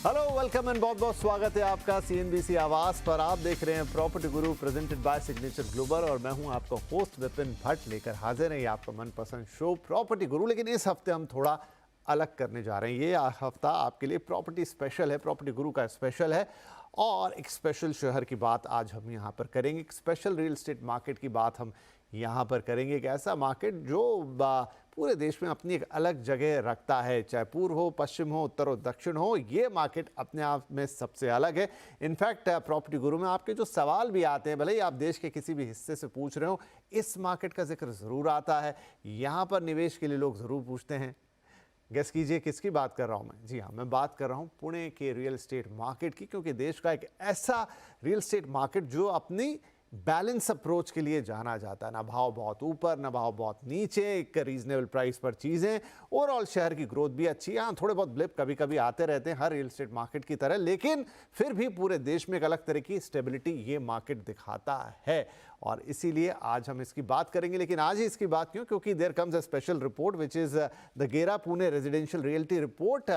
Hello, welcome and बहुत बहुत स्वागत है आपका सीएनबीसी आवाज पर। आप देख रहे हैं property Guru presented by signature global और मैं हूं आपका होस्ट विपिन भट्ट लेकर हाजिर है आपका मनपसंद शो प्रॉपर्टी गुरु। लेकिन इस हफ्ते हम थोड़ा अलग करने जा रहे हैं। ये हफ्ता आपके लिए प्रॉपर्टी स्पेशल है, प्रॉपर्टी गुरु का स्पेशल है और एक स्पेशल शहर की बात आज हम यहाँ पर करेंगे। एक स्पेशल रियल एस्टेट मार्केट की बात हम यहाँ पर करेंगे। एक ऐसा मार्केट जो पूरे देश में अपनी एक अलग जगह रखता है, चाहे पूर्व हो, पश्चिम हो, उत्तर हो, दक्षिण हो, ये मार्केट अपने आप में सबसे अलग है। इनफैक्ट प्रॉपर्टी गुरु में आपके जो सवाल भी आते हैं, भले ही आप देश के किसी भी हिस्से से पूछ रहे हो, इस मार्केट का जिक्र ज़रूर आता है। यहाँ पर निवेश के लिए लोग ज़रूर पूछते हैं। गेस कीजिए किसकी बात कर रहा हूँ मैं? जी हाँ, मैं बात कर रहा हूँ पुणे के रियल एस्टेट मार्केट की, क्योंकि देश का एक ऐसा रियल एस्टेट मार्केट जो अपनी बैलेंस अप्रोच के लिए जाना जाता है। ना भाव बहुत ऊपर, ना भाव बहुत नीचे, एक रीजनेबल प्राइस पर चीज़ें। ओवरऑल शहर की ग्रोथ भी अच्छी है। हाँ, थोड़े बहुत ब्लिप कभी कभी आते रहते हैं हर रियल एस्टेट मार्केट की तरह, लेकिन फिर भी पूरे देश में एक अलग तरह की स्टेबिलिटी ये मार्केट दिखाता है और इसीलिए आज हम इसकी बात करेंगे। लेकिन आज ही इसकी बात क्यों? क्योंकि there comes a special report which is the Gera Pune residential realty report.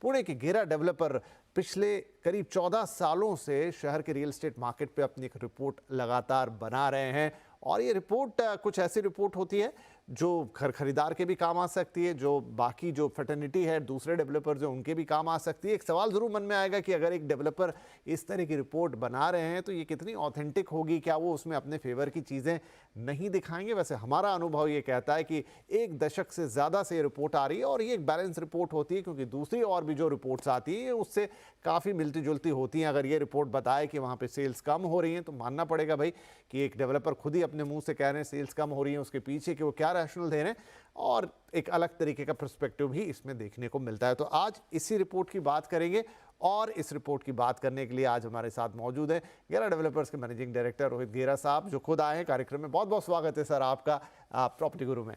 Pune के गेरा डेवलपर पिछले करीब 14 सालों से शहर के रियल एस्टेट मार्केट पे अपनी एक रिपोर्ट लगातार बना रहे हैं और ये रिपोर्ट कुछ ऐसी रिपोर्ट होती है जो घर खरीदार के भी काम आ सकती है, जो बाकी जो फर्टर्निटी है, दूसरे डेवलपर जो उनके भी काम आ सकती है। एक सवाल ज़रूर मन में आएगा कि अगर एक डेवलपर इस तरह की रिपोर्ट बना रहे हैं तो ये कितनी ऑथेंटिक होगी, क्या वो उसमें अपने फेवर की चीज़ें नहीं दिखाएंगे? वैसे हमारा अनुभव ये कहता है कि एक दशक से ज़्यादा से ये रिपोर्ट आ रही है और ये एक बैलेंस रिपोर्ट होती है, क्योंकि दूसरी और भी जो रिपोर्ट्स आती हैं उससे काफ़ी मिलती जुलती होती हैं। अगर ये रिपोर्ट बताए कि वहाँ पे सेल्स कम हो रही हैं तो मानना पड़ेगा भाई कि एक डेवलपर खुद ही अपने मुंह से कह रहे हैं सेल्स कम हो रही हैं, उसके पीछे कि वो क्या रैशनल दे रहे हैं और एक अलग तरीके का पर्सपेक्टिव भी इसमें देखने को मिलता है। तो आज इसी रिपोर्ट की बात करेंगे और इस रिपोर्ट की बात करने के लिए आज हमारे साथ मौजूद है गेरा डेवलपर्स के मैनेजिंग डायरेक्टर रोहित गेरा साहब, जो खुद आए हैं कार्यक्रम में। बहुत बहुत स्वागत है सर आपका प्रॉपर्टी गुरु में।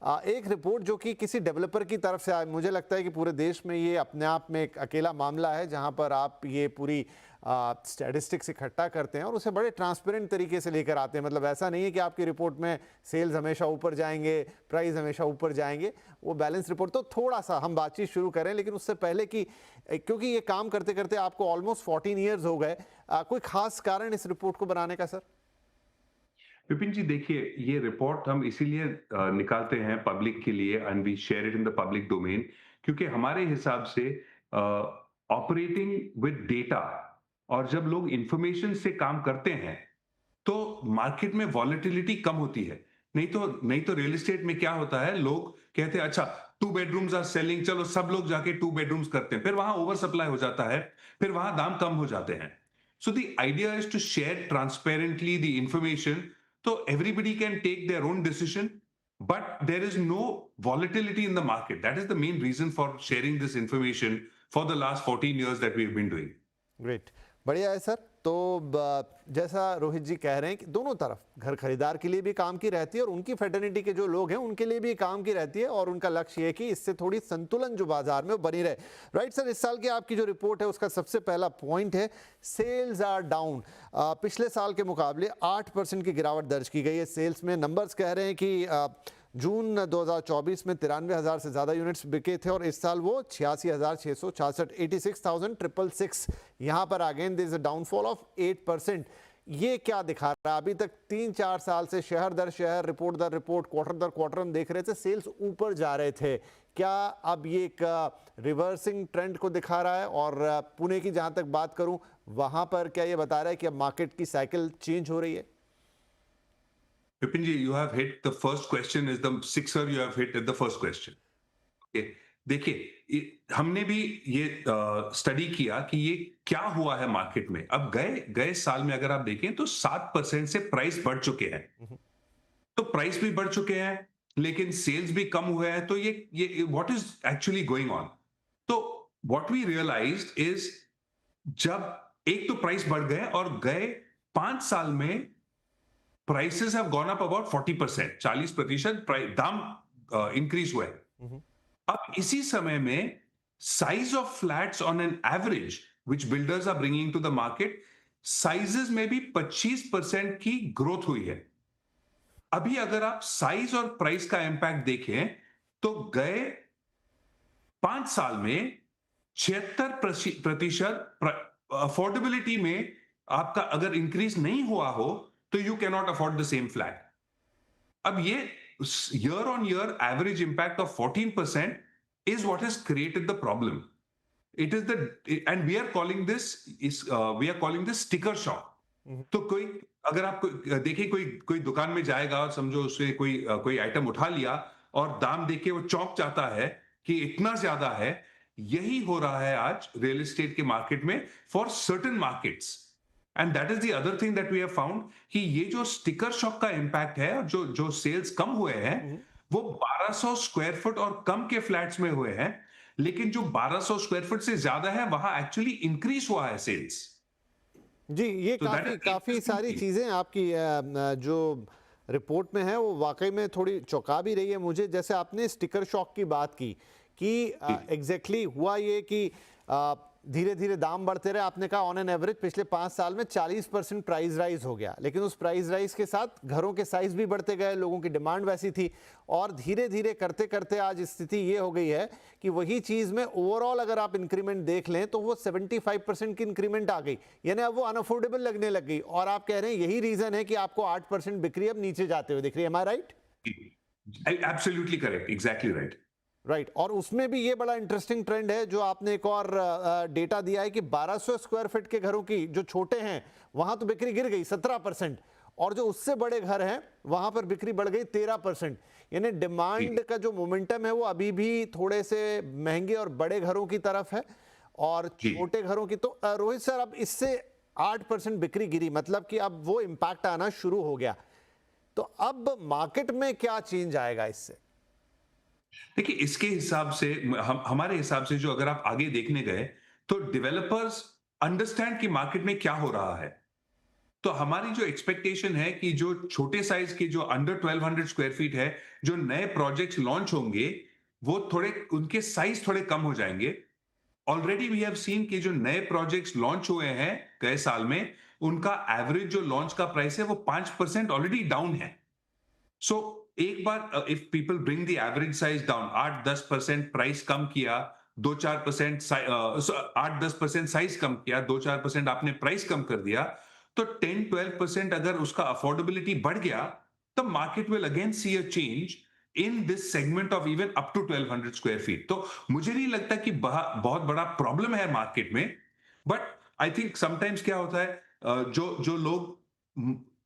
एक रिपोर्ट जो कि किसी डेवलपर की तरफ से आए, मुझे लगता है कि पूरे देश में ये अपने आप में एक अकेला मामला है जहां पर आप ये पूरी स्टैटिस्टिक्स इकट्ठा करते हैं और उसे बड़े ट्रांसपेरेंट तरीके से लेकर आते हैं। मतलब ऐसा नहीं है कि आपकी रिपोर्ट में सेल्स हमेशा ऊपर जाएंगे, प्राइस हमेशा ऊपर जाएंगे। वो बैलेंस रिपोर्ट, तो थोड़ा सा हम बातचीत शुरू करें, लेकिन उससे पहले कि क्योंकि ये काम करते करते आपको ऑलमोस्ट 14 ईयर्स हो गए, कोई खास कारण इस रिपोर्ट को बनाने का सर? विपिन जी, देखिए, ये रिपोर्ट हम इसीलिए निकालते हैं पब्लिक के लिए and we share it in the public domain, क्योंकि हमारे हिसाब से ऑपरेटिंग विद डेटा और जब लोग इंफॉर्मेशन से काम करते हैं तो मार्केट में वॉलेटिलिटी कम होती है। नहीं तो रियल एस्टेट में क्या होता है, लोग कहते हैं अच्छा 2 बेडरूम्स आर सेलिंग, चलो सब लोग जाके 2 बेडरूम्स करते हैं, फिर वहां ओवर सप्लाई हो जाता है, फिर वहां दाम कम हो जाते हैं। So the idea is to share transparently the information, so everybody can take their own decision, but there is no volatility in the market. That is the main reason for sharing this information for the last 14 years that we've been doing. Great, बढ़िया है sir. तो जैसा रोहित जी कह रहे हैं कि दोनों तरफ घर खरीदार के लिए भी काम की रहती है और उनकी फेटर्निटी के जो लोग हैं उनके लिए भी काम की रहती है और उनका लक्ष्य है कि इससे थोड़ी संतुलन जो बाजार में वो बनी रहे। राइट सर, इस साल की आपकी जो रिपोर्ट है उसका सबसे पहला पॉइंट है सेल्स आर डाउन। पिछले साल के मुकाबले 8% की गिरावट दर्ज की गई है सेल्स में। नंबर्स कह रहे हैं कि जून 2024 में 93,000 से ज़्यादा यूनिट्स बिके थे और इस साल वो 86,666, 86,666 यहाँ पर अगेन दिस डाउनफॉल ऑफ 8%। ये क्या दिखा रहा है? अभी तक 3-4 साल से शहर दर शहर, रिपोर्ट दर रिपोर्ट, क्वार्टर दर क्वार्टर हम देख रहे थे सेल्स ऊपर जा रहे थे। क्या अब ये एक रिवर्सिंग ट्रेंड को दिखा रहा है? और पुणे की जहाँ तक बात करूँ, वहाँ पर क्या ये बता रहा है कि अब मार्केट की साइकिल चेंज हो रही है? Vipin ji, you have hit the first question is the sixer you have hit at the first question. Okay. देखिए, हमने भी ये स्टडी किया कि ये क्या हुआ है मार्केट में। अब गए गए साल में अगर आप देखें तो 7% से प्राइस बढ़ चुके हैं। तो प्राइस भी बढ़ चुके हैं लेकिन सेल्स भी कम हुए हैं। तो ये what is actually going on? तो व्हाट वी रियलाइज्ड इज, जब एक तो प्राइस बढ़ गए और गए 5 साल में prices have gone up about 40%, 40% दाम इंक्रीज हुए। अब इसी समय में size of flats on an average which builders are bringing to the market, sizes में भी 25% की ग्रोथ हुई है। अभी अगर आप साइज और प्राइस का इंपैक्ट देखें तो गए 5 साल में 76% अफोर्डेबिलिटी में आपका अगर इंक्रीज नहीं हुआ हो तो you can not afford the same flat. अब ये year on year average impact of 14% is what has created the problem. It is the and we are calling this we are calling this sticker shock. तो कोई अगर आप देखिए कोई कोई दुकान में जाएगा और समझो उससे कोई आइटम उठा लिया और दाम देख के वो चौंक जाता है कि इतना ज्यादा है। यही हो रहा है आज रियल एस्टेट के मार्केट में for certain markets. And that is the other thing that we have found कि ये जो स्टिकर शॉक का इंपैक्ट है और जो जो सेल्स कम हुए हैं वो 1200 स्क्वायर फुट और कम के फ्लैट्स में हुए हैं, लेकिन जो 1200 स्क्वायर फुट से ज्यादा है वहां एक्चुअली इंक्रीज हुआ है सेल्स। जी, ये तो that काफ़ी is काफ़ी सारी interesting. चीज़ें आपकी जो रिपोर्ट में है वो वाकई में थोड़ी चौंका भी रही है मुझे। जैसे आपने स्टिकर शॉक की बात की कि एग्जैक्टली हुआ ये कि धीरे धीरे दाम बढ़ते रहे। आपने कहा ऑन एन एवरेज पिछले 5 साल में 40% प्राइस राइज हो गया, लेकिन उस प्राइस राइज के साथ घरों के साइज भी बढ़ते गए, लोगों की डिमांड वैसी थी और धीरे धीरे करते करते आज स्थिति ये हो गई है कि वही चीज़ में ओवरऑल अगर आप इंक्रीमेंट देख लें तो वो 75% की इंक्रीमेंट आ गई, यानी अब वो अनअफोर्डेबल लगने लग गई। और आप कह रहे हैं यही रीज़न है कि आपको 8% बिक्री अब नीचे जाते हुए दिख रही है। Am I right? Absolutely correct, exactly right. Right और उसमें भी ये बड़ा इंटरेस्टिंग ट्रेंड है जो आपने एक और डेटा दिया है कि 1200 स्क्वायर फीट के घरों की जो छोटे हैं वहां तो बिक्री गिर गई 17%, और जो उससे बड़े घर हैं वहां पर बिक्री बढ़ गई 13%। यानी डिमांड का जो मोमेंटम है वो अभी भी थोड़े से महंगे और बड़े घरों की तरफ है और छोटे घरों की। तो रोहित सर, अब इससे 8% बिक्री गिरी, मतलब कि अब वो इंपैक्ट आना शुरू हो गया। तो अब मार्केट में क्या चेंज आएगा इससे? देखिए इसके हिसाब से हमारे हिसाब से जो अगर आप आगे देखने गए तो डेवलपर्स अंडरस्टैंड कि मार्केट में क्या हो रहा है। तो हमारी जो एक्सपेक्टेशन है कि जो छोटे साइज के जो अंडर 1200 स्क्वायर फीट है, जो नए प्रोजेक्ट्स लॉन्च होंगे वो थोड़े उनके साइज थोड़े कम हो जाएंगे। ऑलरेडी वी हैव सीन कि जो नए प्रोजेक्ट्स लॉन्च हुए हैं गए साल में, उनका एवरेज जो लॉन्च का प्राइस है वो 5% ऑलरेडी डाउन है। सो एक बार if people bring the average size down, 8-10% price कम किया, 2-4% 8-10% साइज कम किया, 2-4% आपने प्राइस कम कर दिया, तो 10-12% अगर उसका अफोर्डेबिलिटी बढ़ गया, तो market will again see a change in this segment of even up to 1200 square feet. तो मुझे नहीं लगता कि बहुत बड़ा प्रॉब्लम है मार्केट में, बट आई थिंक समटाइम्स क्या होता है, जो जो लोग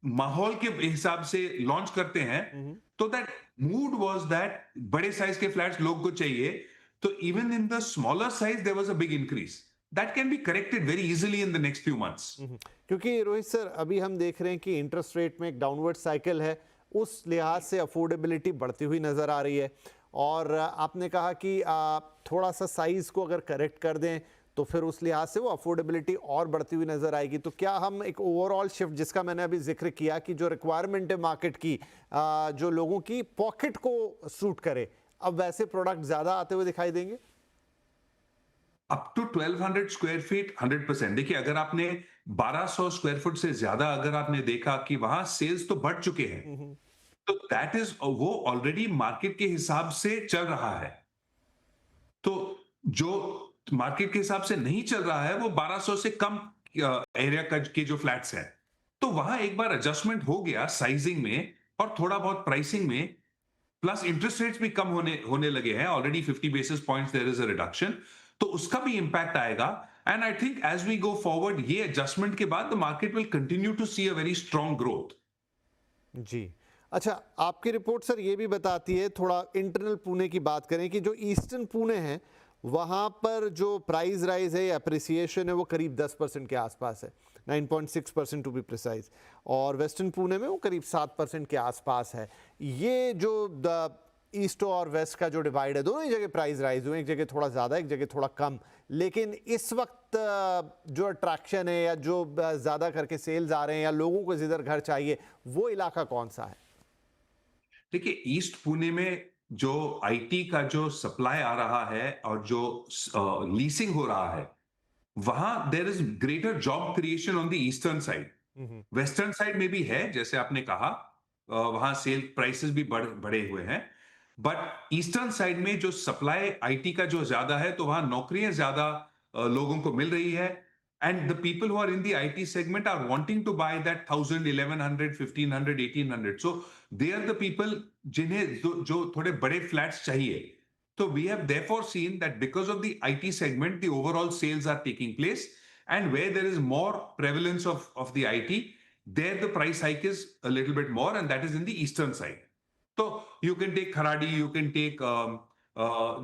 माहौल के हिसाब से लॉन्च करते हैं, तो दैट मूड वाज दैट बड़े साइज के फ्लैट्स लोग को चाहिए, तो even in the smaller size there was a big increase that can be corrected very easily in the next few months. क्योंकि रोहित सर, अभी हम देख रहे हैं कि इंटरेस्ट रेट में एक डाउनवर्ड साइकिल है, उस लिहाज से अफोर्डेबिलिटी बढ़ती हुई नजर आ रही है। और आपने कहा कि थोड़ा सा साइज को अगर करेक्ट कर दें तो फिर उस लिहाज से वो अफोर्डेबिलिटी और बढ़ती हुई नजर आएगी। तो क्या हम एक ओवरऑल शिफ्ट, जिसका मैंने अभी जिक्र किया कि जो रिक्वायरमेंट है मार्केट की, जो लोगों की पॉकेट को सूट करे, अब वैसे प्रोडक्ट ज्यादा आते हुए दिखाई देंगे? Up to 1200 square feet 100%। देखिए अगर आपने 1200 स्क्वायर फुट से ज्यादा अगर आपने देखा कि वहां सेल्स तो बढ़ चुके हैं, तो दैट इज वो ऑलरेडी मार्केट के हिसाब से चल रहा है। तो जो मार्केट के हिसाब से नहीं चल रहा है वो 1200 से कम एरिया का के जो फ्लैट्स हैं, तो वहां एक बार एडजस्टमेंट हो गया साइजिंग में और थोड़ा बहुत प्राइसिंग में, प्लस इंटरेस्ट रेट्स भी कम होने लगे हैं। Already 50 basis points there is a reduction, तो उसका भी इंपैक्ट आएगा। And I think as we go forward ये एडजस्टमेंट के बाद the market will continue to see a very strong growth. जी। अच्छा, आपकी रिपोर्ट सर ये भी बताती है, थोड़ा इंटरनल पुणे की बात करें, कि जो ईस्टर्न पुणे है वहाँ पर जो प्राइस राइज है या अप्रिसिएशन है वो करीब 10% के आसपास है, 9.6% टू बी प्रिसाइज, और वेस्टर्न पुणे में वो करीब 7% के आसपास है। ये जो ईस्ट और वेस्ट का जो डिवाइड है, दोनों ही जगह प्राइस राइज हुए, एक जगह थोड़ा ज़्यादा, एक जगह थोड़ा कम, लेकिन इस वक्त जो अट्रैक्शन है या जो ज़्यादा करके सेल्स आ रहे हैं या लोगों को जिधर घर चाहिए, वो इलाका कौन सा है? देखिए ईस्ट पुणे में जो आईटी का जो सप्लाई आ रहा है और जो लीसिंग हो रहा है, वहां there is greater job creation on the eastern side. Western side में भी है, जैसे आपने कहा, वहां सेल प्राइसेस भी बढ़े हुए हैं, बट ईस्टर्न साइड में जो सप्लाई आईटी का जो ज्यादा है, तो वहां नौकरियां ज्यादा लोगों को मिल रही है. And the people who are in the IT segment are wanting to buy that 1000, 1100, 1500, 1800. So they are the people जिन्हें जो थोड़े बड़े फ्लैट्स चाहिए. So we have therefore seen that because of the IT segment, the overall sales are taking place, and where there is more prevalence of the IT, there the price hike is a little bit more, and that is in the eastern side. So you can take Kharadi, you can take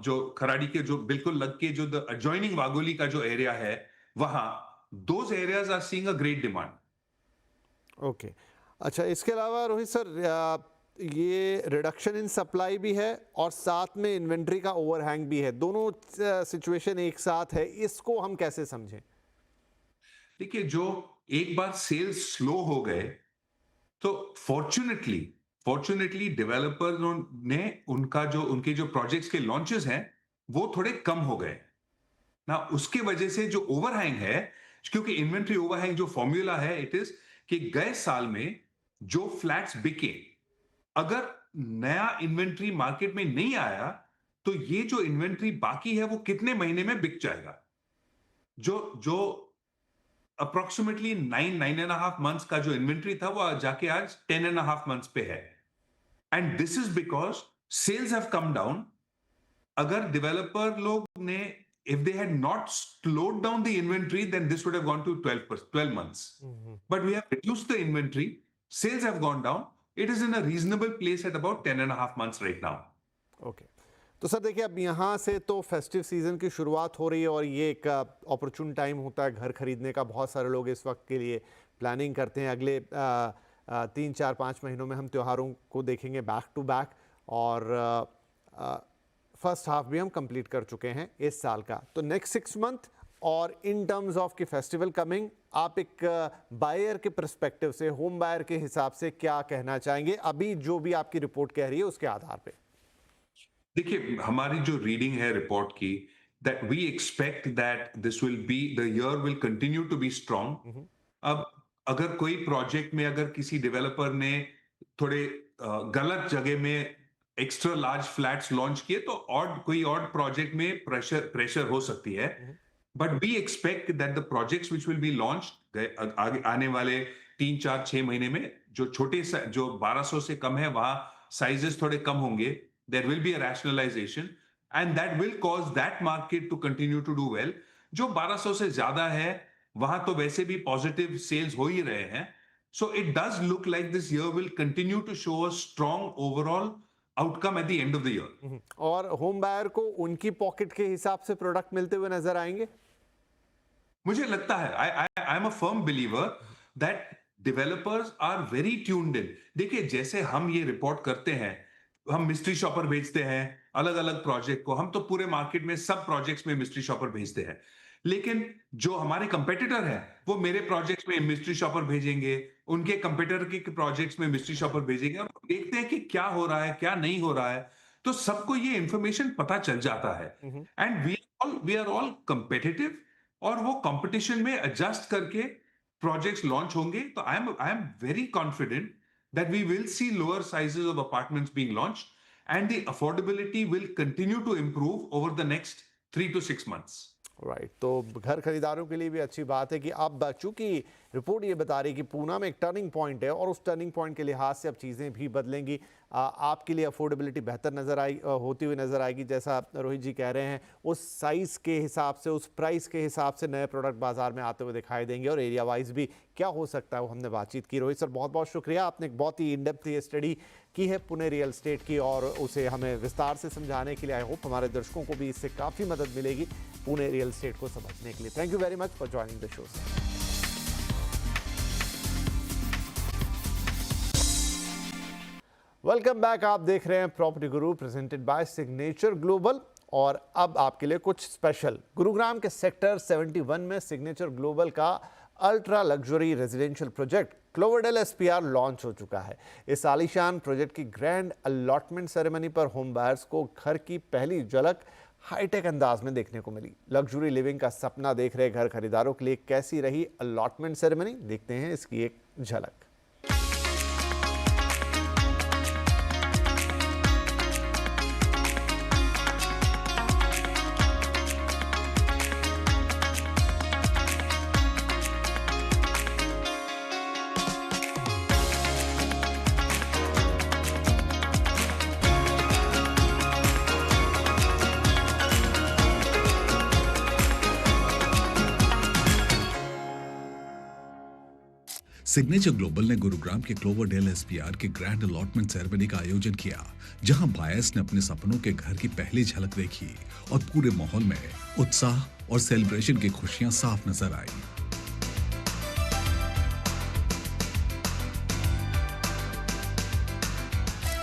जो खराड़ी के जो बिल्कुल लग के जो the adjoining Wagholi का जो area है वहां, those areas are seeing a great demand. Okay अच्छा, इसके अलावा रोहित सर ये रिडक्शन इन सप्लाई भी है और साथ में इन्वेंट्री का ओवरहैंग भी है, दोनों सिचुएशन एक साथ है, इसको हम कैसे समझें? देखिए, जो एक बार सेल्स स्लो हो गए तो फॉर्चुनेटली डेवलपर ने उनके जो प्रोजेक्ट्स के लॉन्चेस हैं वो थोड़े कम हो गए ना. उसके वजह से जो ओवरहैंग है, क्योंकि इन्वेंट्री ओवरहैंग जो फॉर्मूला है, इट इज कि गए साल में जो फ्लैट्स बिके, अगर नया इन्वेंट्री मार्केट में नहीं आया तो ये जो इन्वेंट्री बाकी है वो कितने महीने में बिक जाएगा. जो अप्रोक्सीमेटली 9.5 months का जो इन्वेंट्री था वो जाके आज 10.5 months पे है. And this is because cells have come down. अगर डेवलपर लोग ने, if they had not slowed down the inventory, then this would have gone to 12 months. But we have reduced the inventory, sales have gone down, it is in a reasonable place at about 10.5 months right now. Okay तो sir देखिए, अब यहाँ से तो festive season की शुरुआत हो रही है और ये एक अपॉर्चुन टाइम होता है घर खरीदने का. बहुत सारे लोग इस वक्त के लिए प्लानिंग करते हैं. अगले 3-4-5 महीनों में हम त्योहारों को देखेंगे बैक टू बैक, और फर्स्ट हाफ भी हम कंप्लीट कर चुके हैं इस साल का. तो नेक्स्ट 6 मंथ और इन टर्म्स ऑफ की फेस्टिवल कमिंग, आप एक बायर के पर्सपेक्टिव से, होम बायर के हिसाब से क्या कहना चाहेंगे अभी जो भी आपकी रिपोर्ट कह रही है उसके आधार पे? देखिए, हमारी जो रीडिंग है रिपोर्ट की, that we expect that this will be, the year will continue to be strong. अब अगर कोई प्रोजेक्ट में अगर किसी डेवलपर ने थोड़े गलत जगह में एक्स्ट्रा लार्ज फ्लैट्स लॉन्च किए तो कोई और प्रोजेक्ट में प्रेशर हो सकती है. But we expect that the projects which will be launched आने वाले 3-4-6 महीने में, जो छोटे जो 1200 से कम है वहां साइजेस थोड़े कम होंगे. There will be a rationalisation and that will cause that market to continue to do well. जो 1200 से ज्यादा है वहां तो वैसे भी पॉजिटिव सेल्स हो ही रहे हैं. So it does look like this year will continue to show a strong overall outcome at the end of the year. और होम बायर को उनकी पॉकेट के हिसाब से प्रोडक्ट मिलते हुए नजर आएंगे? मुझे लगता है, I am a firm believer that developers are very tuned in. देखिए, जैसे हम ये रिपोर्ट करते हैं, हम मिस्ट्री शॉपर भेजते हैं अलग अलग प्रोजेक्ट को, हम तो पूरे मार्केट में सब प्रोजेक्ट्स में मिस्ट्री शॉपर भेजते हैं. लेकिन जो हमारे कंपेटिटर है वो मेरे प्रोजेक्ट्स में मिस्ट्री शॉपर भेजेंगे, उनके कंपेटिटर के प्रोजेक्ट्स में मिस्ट्री शॉपर भेजेंगे, और देखते हैं कि क्या हो रहा है क्या नहीं हो रहा है. तो सबको ये इंफॉर्मेशन पता चल जाता है. And we are all competitive, और वो कंपटीशन में एडजस्ट करके प्रोजेक्ट्स लॉन्च होंगे. तो I am very confident that we will see lower sizes of apartments being launched, and the affordability will continue to improve over the next 3 to 6 months. Right तो घर खरीदारों के लिए भी अच्छी बात है कि अब चूंकि रिपोर्ट ये बता रही है कि पूना में एक टर्निंग पॉइंट है और उस टर्निंग पॉइंट के लिहाज से अब चीज़ें भी बदलेंगी. आपके लिए अफोर्डेबिलिटी बेहतर होती हुई नज़र आएगी. जैसा रोहित जी कह रहे हैं, उस साइज़ के हिसाब से, उस प्राइस के हिसाब से नए प्रोडक्ट बाजार में आते हुए दिखाई देंगे, और एरिया वाइज भी क्या हो सकता है वो हमने बातचीत की. रोहित सर, बहुत बहुत शुक्रिया, आपने एक बहुत ही इन डेप्थ स्टडी की है पुणे रियल एस्टेट की, और उसे हमें विस्तार से समझाने के लिए आई होप हमारे दर्शकों को भी इससे काफ़ी मदद मिलेगी पुणे रियल एस्टेट को समझने के लिए. Thank you very much for joining the show. Welcome back. आप देख रहे हैं property Guru presented by signature global, और अब आपके लिए कुछ स्पेशल. गुरुग्राम के सेक्टर 71 में सिग्नेचर ग्लोबल का ultra luxury residential project Cloverdale SPR launch हो चुका है. इस आलीशान प्रोजेक्ट की ग्रैंड अलॉटमेंट सेरेमनी पर होम बायर्स को घर की पहली झलक हाईटेक अंदाज में देखने को मिली. लग्जरी लिविंग का सपना देख रहे घर खरीदारों के लिए कैसी रही अलॉटमेंट सेरेमनी, देखते हैं इसकी एक झलक. सिग्नेचर ग्लोबल ने गुरुग्राम के क्लोवरडेल एसपीआर के ग्रैंड अलॉटमेंट सेरेमनी का आयोजन किया, जहां बायर्स ने अपने सपनों के घर की पहली झलक देखी और पूरे माहौल में उत्साह और सेलिब्रेशन की खुशियां साफ नजर आई।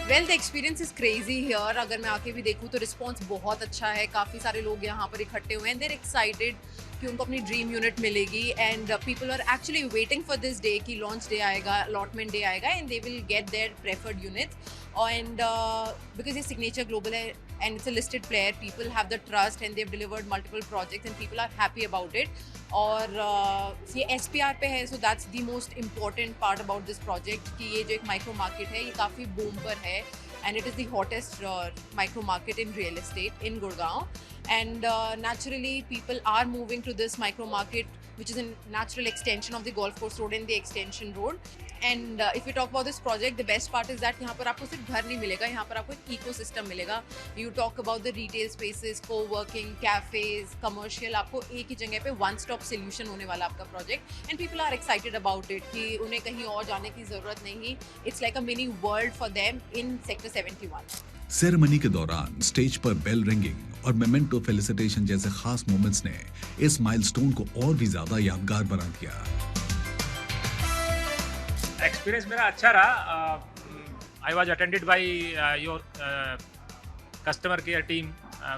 Well the experience is crazy here. अगर मैं आके भी देखूँ तो रिस्पॉन्स बहुत अच्छा है, काफ़ी सारे लोग यहाँ पर इकट्ठे हुए हैं, देर एक्साइटेड कि उनको अपनी ड्रीम यूनिट मिलेगी and people are actually waiting for this day कि लॉन्च डे आएगा, अलॉटमेंट डे आएगा and they will get their preferred units. And because ये सिग्नेचर ग्लोबल है and it's a listed player, people have the trust and they've delivered multiple projects and people are happy about it. और ये SPR पे है, so that's the most important part about this project कि ये जो एक micro market है ये काफ़ी बूम पर है and it is the hottest micro market in real estate in Gurgaon. And naturally people are moving to this micro market which is a natural extension of the golf course road and the extension road. And if we talk about this project, the best part is that यहाँ पर आपको सिर्फ घर नहीं मिलेगा, यहाँ पर आपको एक ecosystem मिलेगा. You talk about the retail spaces, co-working, cafes, commercial, आपको एक ही जगह पे one stop solution होने वाला आपका project. And people are excited about it कि उन्हें कहीं और जाने की ज़रूरत नहीं. It's like a mini world for them in Sector 71. Ceremony के दौरान स्टेज पर बेल रिंगिंग और मेमेंटो फेलिसिटेशन जैसे खास मोमेंट्स ने इस माइलस्टोन को और भी ज्यादा यादगार बना दिया। एक्सपीरियंस मेरा अच्छा रहा। I was attended by your customer care team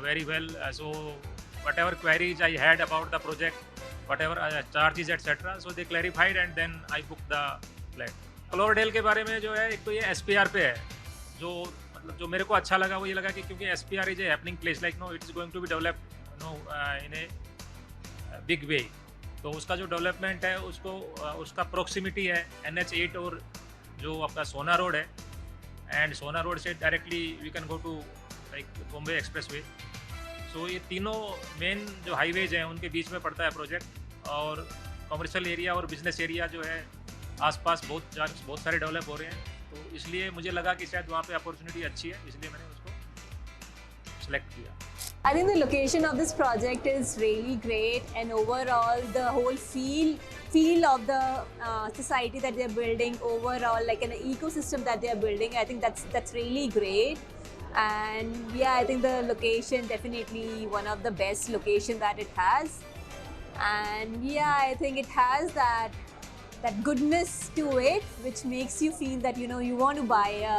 very well, so whatever queries I had about the project, whatever charges etcetera, so they clarified and then I book the flat. Cloverdale के बारे में जो है, एक तो ये SPR पे है, जो मतलब जो मेरे को अच्छा लगा वो ये लगा कि क्योंकि SPR is a happening place, like know it's going to be develop know in a big way, तो उसका जो डेवलपमेंट है उसको उसका प्रोक्सिमिटी है NH8 और जो आपका सोना रोड है, एंड सोना रोड से directly we can go to like Bombay expressway. So ये तीनों मेन जो हाईवेज हैं उनके बीच में पड़ता है प्रोजेक्ट, और कमर्शियल एरिया और बिजनेस एरिया जो है आसपास बहुत सारे डेवलप हो रहे हैं, तो इसलिए मुझे लगा कि शायद वहाँ पे अपॉर्चुनिटी अच्छी है, इसलिए मैंने उसको सेलेक्ट किया। I think the location of this project is really great, and overall the whole feel of the society that they're building, overall like an ecosystem that they're building, I think that's really great. And yeah, I think the location definitely one of the best location that it has, and yeah, I think it has that goodness to it which makes you feel that you want to buy a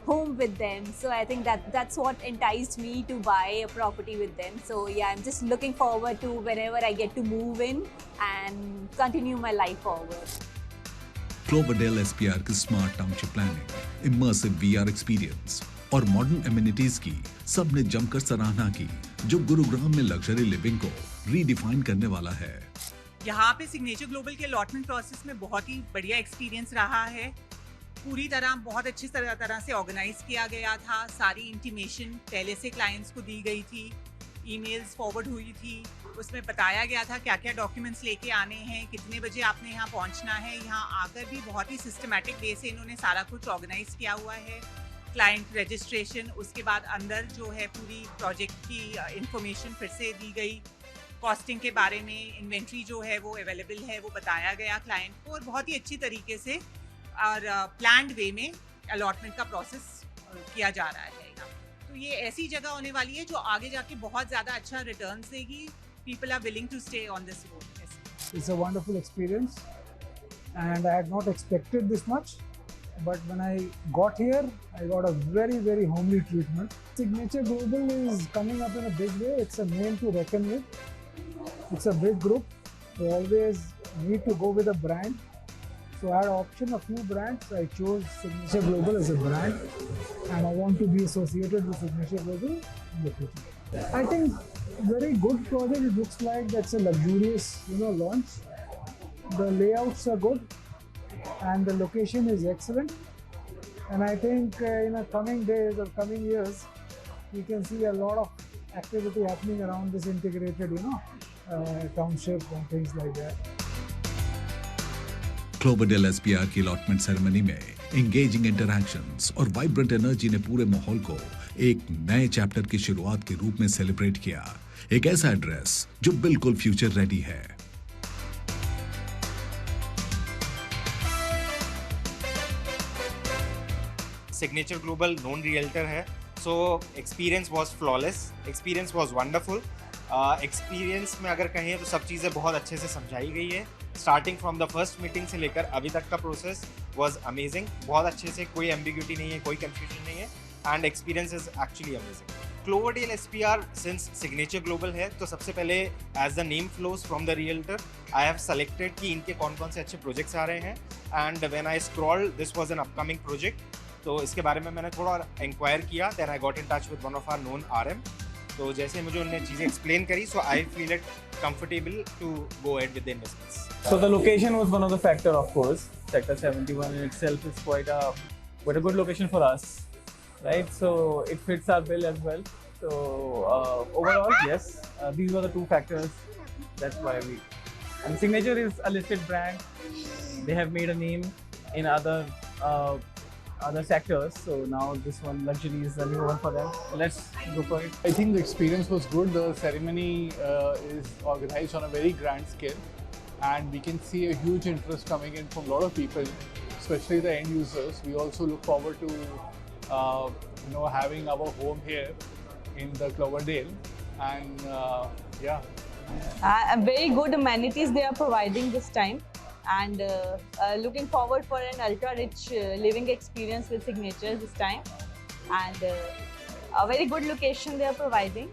home with them. So I think that's what enticed me to buy a property with them. So yeah, I'm just looking forward to whenever I get to move in and continue my life forward. क्लोवरडेल SPR की smart township planning, immersive VR experience और modern amenities की सबने जमकर सराहना की, जो गुरुग्राम में luxury living को रीडिफाइन करने वाला है। यहाँ पे सिग्नेचर ग्लोबल के अलॉटमेंट प्रोसेस में बहुत ही बढ़िया एक्सपीरियंस रहा है। पूरी तरह बहुत अच्छी तरह से ऑर्गेनाइज किया गया था, सारी इंटीमेशन पहले से क्लाइंट्स को दी गई थी, ईमेल्स फॉरवर्ड हुई थी, उसमें बताया गया था क्या क्या डॉक्यूमेंट्स लेके आने हैं, कितने बजे आपने यहाँ पहुँचना है। यहाँ आकर भी बहुत ही सिस्टमेटिक वे से इन्होंने सारा कुछ ऑर्गेनाइज किया हुआ है। क्लाइंट रजिस्ट्रेशन, उसके बाद अंदर जो है पूरी प्रोजेक्ट की इंफॉर्मेशन फिर से दी गई, कॉस्टिंग के बारे में, इन्वेंट्री जो है वो अवेलेबल है वो बताया गया क्लाइंट को, और बहुत ही अच्छी तरीके से और प्लान्ड वे में अलॉटमेंट का प्रोसेस किया जा रहा है यहाँ। तो ये ऐसी जगह होने वाली है जो आगे जाके बहुत ज़्यादा अच्छा रिटर्न्स देगी। People are willing to stay on this road. It's a wonderful experience and I had not expected this much, but when I got here I got a very, very homely treatment. Signature Global is coming up in a big way. It's a name to reckon with. It's a big group. They always need to go with a brand. So I had option a few brands. I chose Signature Global as a brand, and I want to be associated with Signature Global in the future. I think very good project. It looks like that's a luxurious, launch. The layouts are good, and the location is excellent. And I think in the coming days or coming years, we can see a lot of activity happening around this integrated, township and things like that. क्लोवरडेल SPR की allotment ceremony में engaging interactions और vibrant energy ने पूरे माहौल को एक नए chapter की शुरुआत के रूप में सेलिब्रेट किया। एक ऐसा एड्रेस जो बिल्कुल फ्यूचर रेडी है। सिग्नेचर ग्लोबल नोन रियल्टर है, so experience was flawless, experience was wonderful. Experience में अगर कहें तो सब चीज़ें बहुत अच्छे से समझाई गई है, starting from the first meeting से लेकर अभी तक का प्रोसेस वॉज अमेजिंग। बहुत अच्छे से, कोई एम्बिग्यूटी नहीं है, कोई कन्फ्यूजन नहीं है, and experience is actually amazing. Cloverdale SPR since Signature global है, तो सबसे पहले as the name flows from the realtor I have selected कि इनके कौन कौन से अच्छे प्रोजेक्ट्स आ रहे हैं, and when I scroll this was an upcoming project, तो इसके बारे में मैंने थोड़ा इंक्वायर किया, then I got in touch with one of our known RM। तो जैसे मुझे उन्होंने चीज़ें एक्सप्लेन करी, so I feel it comfortable to go ahead with the investments. So the location was one of the factor, of course. Sector 71 in itself is quite a good location for us, right? So it fits our bill as well. So overall, yes, these were the two factors. That's why we. And Signature is a listed brand. They have made a name in other sectors. So now this one, luxury, is a new one for them. Let's go for it. I think the experience was good. The ceremony is organized on a very grand scale, and we can see a huge interest coming in from a lot of people, especially the end users. We also look forward to having our home here in the Cloverdale, and very good amenities they are providing this time, and looking forward for an ultra rich living experience with Signature this time, and a very good location they are providing.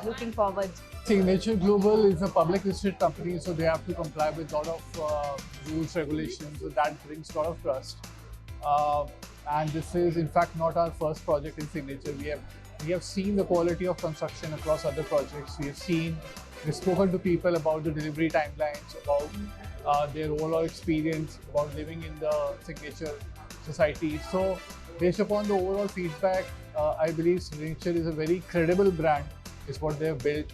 Looking forward. Signature Global is a public listed company, so they have to comply with a lot of rules, regulations, so that brings a lot of trust. And this is in fact not our first project in Signature. We have seen the quality of construction across other projects. We've spoken to people about the delivery timelines, about their overall experience, about living in the Signature society. So based upon the overall feedback, I believe Signature is a very credible brand, is what they have built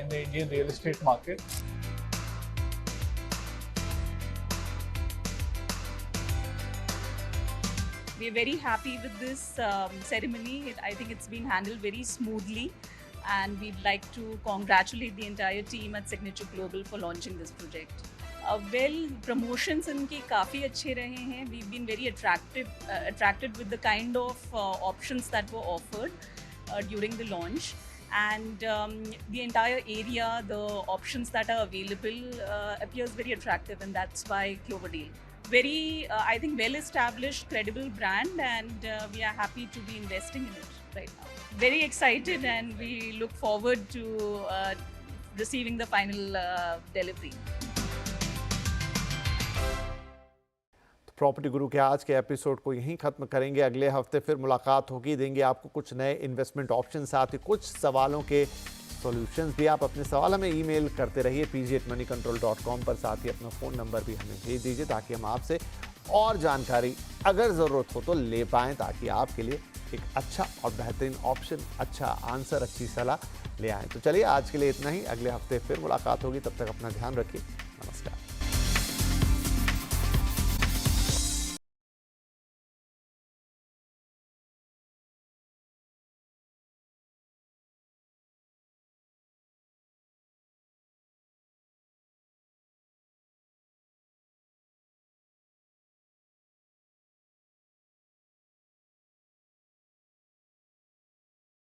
in the Indian real estate market. We're very happy with this ceremony. I think it's been handled very smoothly, and we'd like to congratulate the entire team at Signature Global for launching this project. Well, promotions इनके काफ़ी अच्छे रहे हैं. We've been very attracted with the kind of options that were offered during the launch, and the entire area, the options that are available appears very attractive, and that's why Cloverdale. Very, I think, well-established, credible brand, and we are happy to be investing in it right now. Very excited, and we look forward to receiving the final delivery. Property गुरु के आज के episode को यहीं ख़त्म करेंगे। अगले हफ्ते फिर मुलाकात होगी, देंगे आपको कुछ नए इन्वेस्टमेंट ऑप्शन, साथ ही कुछ सवालों के सॉल्यूशंस भी। आप अपने सवाल हमें ईमेल करते रहिए pg@moneycontrol.com पर, साथ ही अपना फ़ोन नंबर भी हमें भेज दीजिए ताकि हम आपसे और जानकारी अगर ज़रूरत हो तो ले पाएँ, ताकि आपके लिए एक अच्छा और बेहतरीन ऑप्शन, अच्छा आंसर, अच्छी सलाह ले आएँ। तो चलिए आज के लिए इतना ही, अगले हफ्ते फिर मुलाकात होगी, तब तक अपना ध्यान रखिए। नमस्कार।